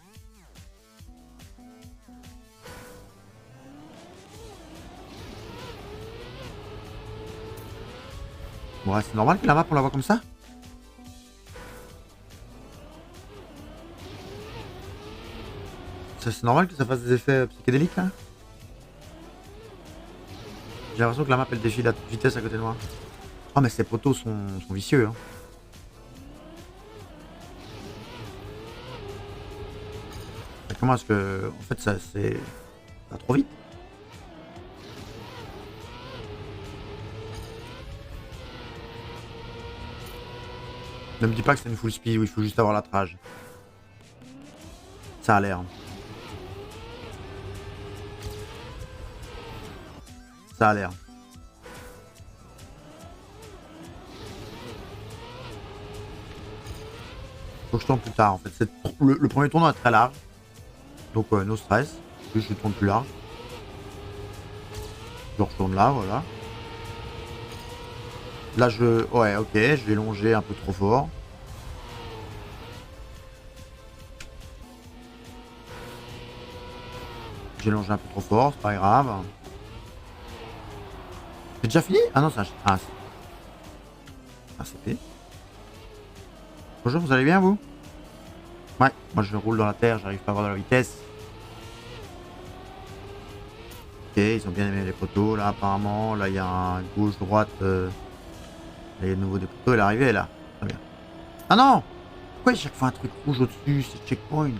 Bon, ouais, c'est normal que la map, on la voit comme ça? C'est normal que ça fasse des effets psychédéliques, là? J'ai l'impression que la map, elle défile à toute vitesse à côté de moi. Oh, mais ces poteaux sont vicieux, hein. Mais comment est-ce que... En fait, ça, c'est... Ça va trop vite. Ne me dis pas que c'est une full speed où il faut juste avoir la trage. Ça a l'air. Ça a l'air. Faut que je tourne plus tard en fait. Le premier tournoi est très large. Donc no stress. Juste je tourne plus large. Je retourne là, voilà. Là je... Ouais, ok, je vais longer un peu trop fort. J'ai longé un peu trop fort, c'est pas grave. C'est déjà fini? Ah non, c'est un... Ah, c'est un CP. Bonjour, vous allez bien vous? Ouais, moi je roule dans la terre, j'arrive pas à avoir de la vitesse. Ok, ils ont bien aimé les poteaux là apparemment. Là il y a un gauche-droite. Là il y a de nouveau des poteaux, elle est arrivée là. Très bien. Ah non! Pourquoi il y a chaque fois un truc rouge au-dessus? C'est checkpoint.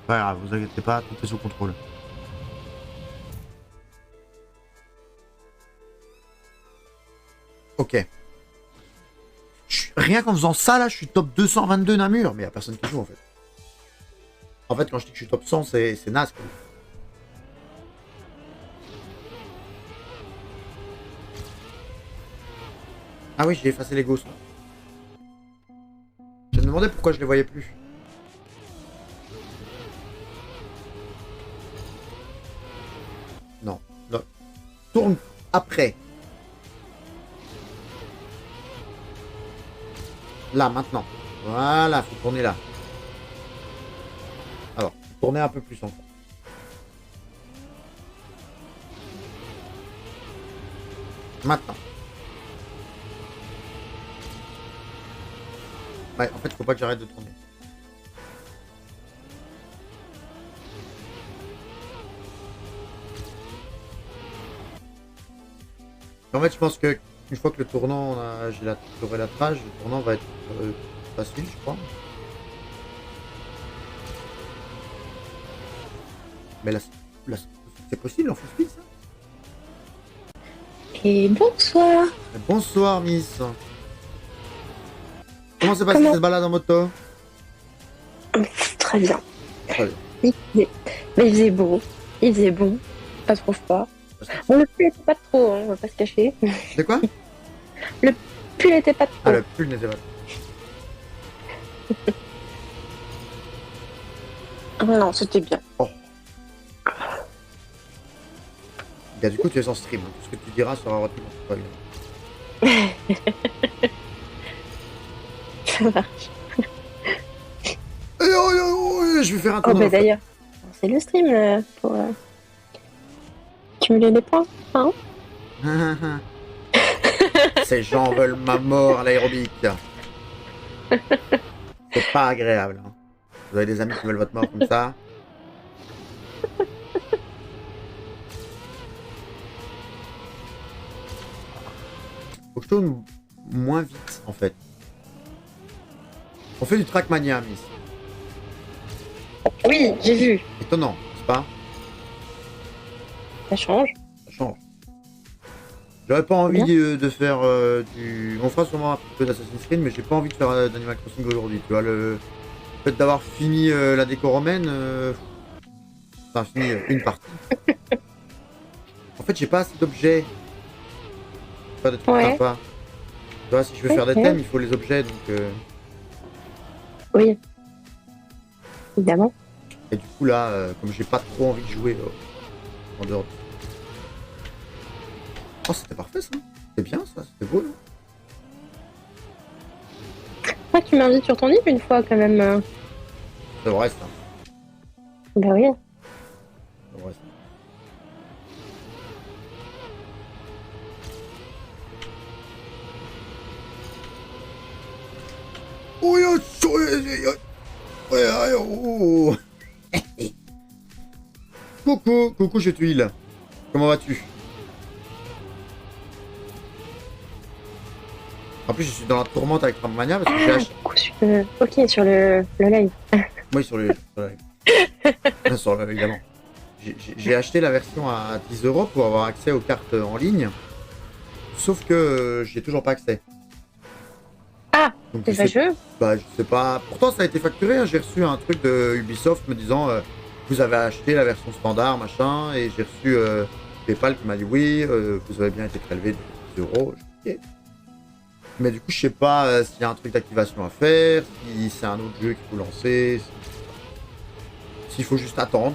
Pas grave, vous inquiétez pas, tout est sous contrôle. Ok. Rien qu'en faisant ça là, je suis top 222 Namur, mais y a personne qui joue en fait. En fait, quand je dis que je suis top 100, c'est naze quoi. Ah oui, j'ai effacé les ghosts. Je me demandais pourquoi je les voyais plus. Non, non. Tourne après. Là, maintenant. Voilà, faut tourner là. Alors, tourner un peu plus encore. Maintenant. Ouais, en fait, faut pas que j'arrête de tourner. En fait, je pense que une fois que le tournant, j'aurai la trage, le tournant va être facile, je crois. Mais là c'est possible en full speed, ça? Et bonsoir. Bonsoir, Miss. Comment s'est passée cette balade en moto? Très bien. Très bien. Mais il faisait beau, il faisait bon, pas trop froid. Bon, le pull était pas trop, hein, on va pas se cacher. C'est quoi? Le pull était pas trop. Ah, le pull n'était pas. Non, c'était bien. Oh. Bien, du coup, tu es en stream. Tout ce que tu diras sera retenu dans ce spoil. Ça marche. Je vais faire un Oh, tour. bah d'ailleurs, c'est le stream pour cumuler les points, hein? Ces gens veulent ma mort à l'aérobic. C'est pas agréable. Hein. Vous avez des amis qui veulent votre mort comme ça. Faut que je tourne moins vite en fait. On fait du Trackmania, Miss. Oui, j'ai vu. Étonnant, n'est-ce pas? Ça change. Ça change. J'aurais pas envie de faire du... On fera sûrement un petit peu d'Assassin's Creed, mais j'ai pas envie de faire d'Animal Crossing aujourd'hui. Tu vois, le fait d'avoir fini la déco romaine, enfin fini une partie. En fait, j'ai pas assez d'objets. Pas de trucs sympas. Tu vois, si je veux faire des thèmes, il faut les objets, donc... Oui. Évidemment. Et du coup, là, comme j'ai pas trop envie de jouer en dehors... Oh, c'était parfait, ça. C'était bien, ça. C'était beau, là. Ah, tu m'invites sur ton livre une fois, quand même. C'est vrai, ça. Bah oui. C'est vrai, ça. Coucou, je tuile. Comment vas-tu? En plus, je suis dans la tourmente avec Trackmania parce que j'ai acheté... Ok, sur le live. Oui, sur le live. Sur le, évidemment. J'ai acheté la version à 10 € pour avoir accès aux cartes en ligne. Sauf que j'ai toujours pas accès. Ah, Donc C'est fâcheux. Bah, je sais pas. Pourtant, ça a été facturé. Hein. J'ai reçu un truc de Ubisoft me disant vous avez acheté la version standard, machin. Et j'ai reçu PayPal qui m'a dit oui, vous avez bien été prélevé de 10 euros. Ok. Mais du coup, je sais pas s'il y a un truc d'activation à faire, si c'est un autre jeu qu'il faut lancer, s'il faut juste attendre,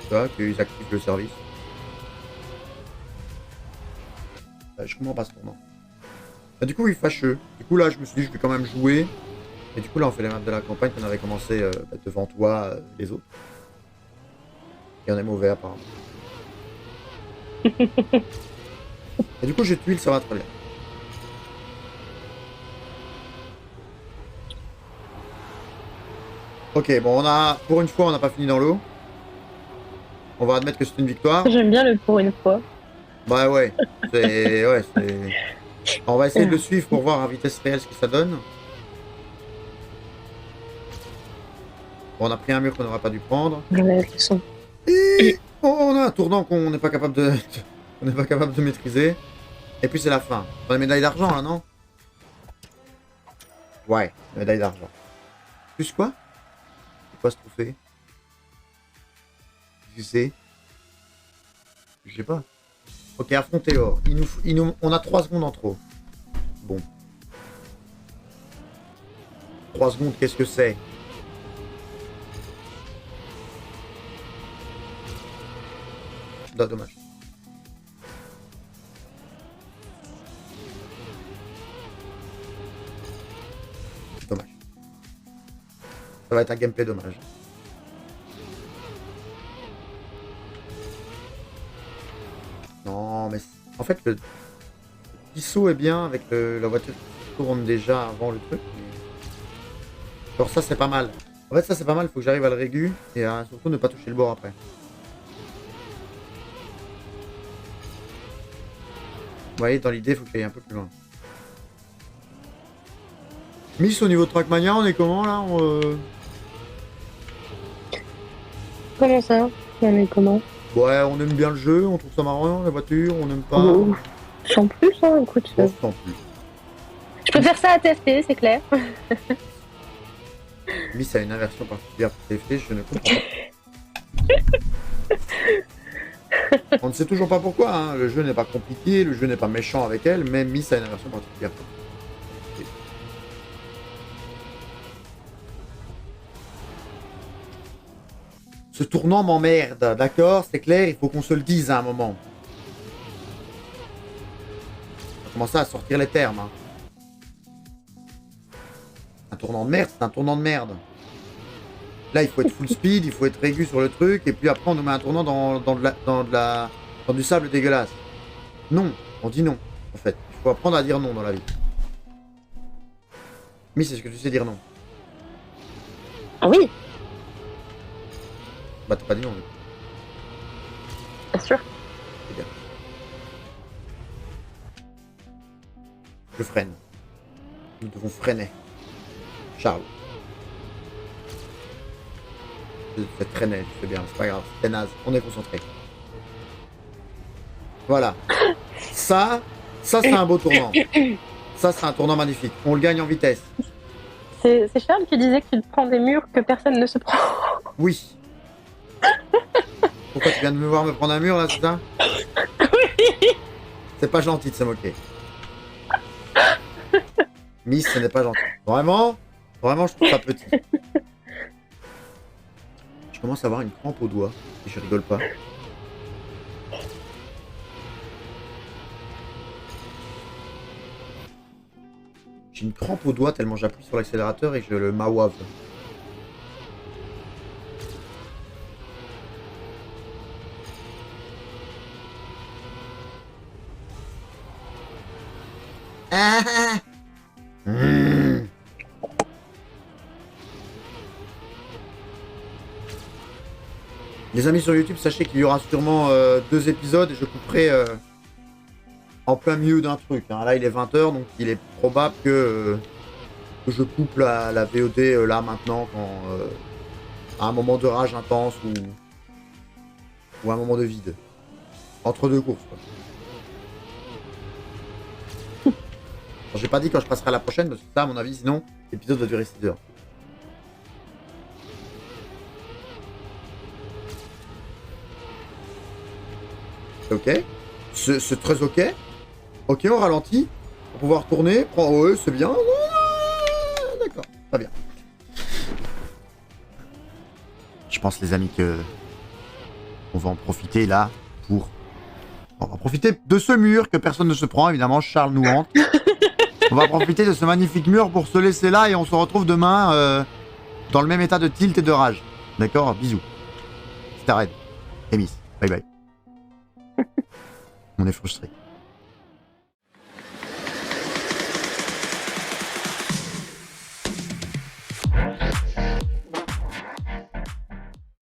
tu vois, qu'ils activent le service. Je comprends pas ce tournant. Bah, du coup, il est fâcheux. Du coup, là, je me suis dit, je vais quand même jouer. Et du coup, là, on fait les maps de la campagne qu'on avait commencé devant toi, les autres. Et on est mauvais, apparemment. Et du coup, j'ai tuile, ça va très bien. Ok, bon, pour une fois, on n'a pas fini dans l'eau. On va admettre que c'est une victoire. J'aime bien le pour une fois. Bah ouais, on va essayer de le suivre pour voir à vitesse réelle ce que ça donne. Bon, on a pris un mur qu'on n'aurait pas dû prendre. Ouais, le son. Et on a un tournant qu'on n'est pas capable de... on n'est pas capable de maîtriser. Et puis c'est la fin. On a la médaille d'argent là, non? Ouais, médaille d'argent. Plus quoi? C'est quoi ce trophée? Tu sais? Je sais pas. Ok, affronter or. On a 3 secondes en trop. Bon. 3 secondes, qu'est-ce que c'est? Dommage. Dommage. Ça va être un gameplay dommage. Non, mais en fait, le petit saut est bien avec la voiture qui tourne déjà avant le truc. Mais... alors ça, c'est pas mal. En fait, ça, c'est pas mal. Il faut que j'arrive à le régu et surtout ne pas toucher le bord après. Vous voyez, dans l'idée, il faut que j'aille un peu plus loin. Miss, au niveau de Trackmania, on est comment là Comment ça? On est comment? Ouais, on aime bien le jeu, on trouve ça marrant, la voiture, on aime pas. Oh, sans plus, hein, écoute. Bon, sans plus. Je préfère ça à TFT, c'est clair. Miss a une inversion particulière pour TFT, je ne comprends pas. On ne sait toujours pas pourquoi, hein. Le jeu n'est pas compliqué, le jeu n'est pas méchant avec elle, mais Miss a une inversion particulière. Ce tournant m'emmerde, d'accord? C'est clair, il faut qu'on se le dise à un moment. On va commencer à sortir les termes. Hein. Un tournant de merde, c'est un tournant de merde. Là, il faut être full speed, il faut être aigu sur le truc, et puis après, on nous met un tournant dans du sable dégueulasse. Non, on dit non, en fait. Il faut apprendre à dire non dans la vie. Miss, est-ce que tu sais dire non? Ah oui, Bah, t'as pas dit non. bien sûr. C'est bien. Je freine. Nous devons freiner. Charles. Je traînais, je fais bien, c'est pas grave, c'est naze, on est concentré. Voilà. Ça c'est un beau tournant. Ça, c'est un tournant magnifique. On le gagne en vitesse. C'est Charles qui disait que tu te prends des murs que personne ne se prend. Oui. Pourquoi tu viens de me voir me prendre un mur là, c'est ça? C'est pas gentil de se moquer. Miss, ce n'est pas gentil. Vraiment, je trouve ça petit. Je commence à avoir une crampe au doigt. Et je rigole pas. J'ai une crampe au doigt tellement j'appuie sur l'accélérateur et que je le mawave. Les amis sur YouTube, sachez qu'il y aura sûrement 2 épisodes et je couperai en plein milieu d'un truc. Hein. Là, il est 20h, donc il est probable que je coupe la VOD là maintenant, quand à un moment de rage intense ou à un moment de vide. Entre 2 courses. Quoi. J'ai pas dit quand je passerai à la prochaine, parce que ça, à mon avis, sinon, l'épisode va durer 6 heures. Ok. C'est très ok. Ok, on ralentit. Pour pouvoir tourner. Ouais, c'est bien. D'accord, très bien. Je pense, les amis, que on va en profiter là pour... On va profiter de ce mur que personne ne se prend, évidemment, Charles nous hante. On va profiter de ce magnifique mur pour se laisser là et on se retrouve demain dans le même état de tilt et de rage. D'accord? Bisous. C'était Red. Et Miss. Bye bye. On est frustrés.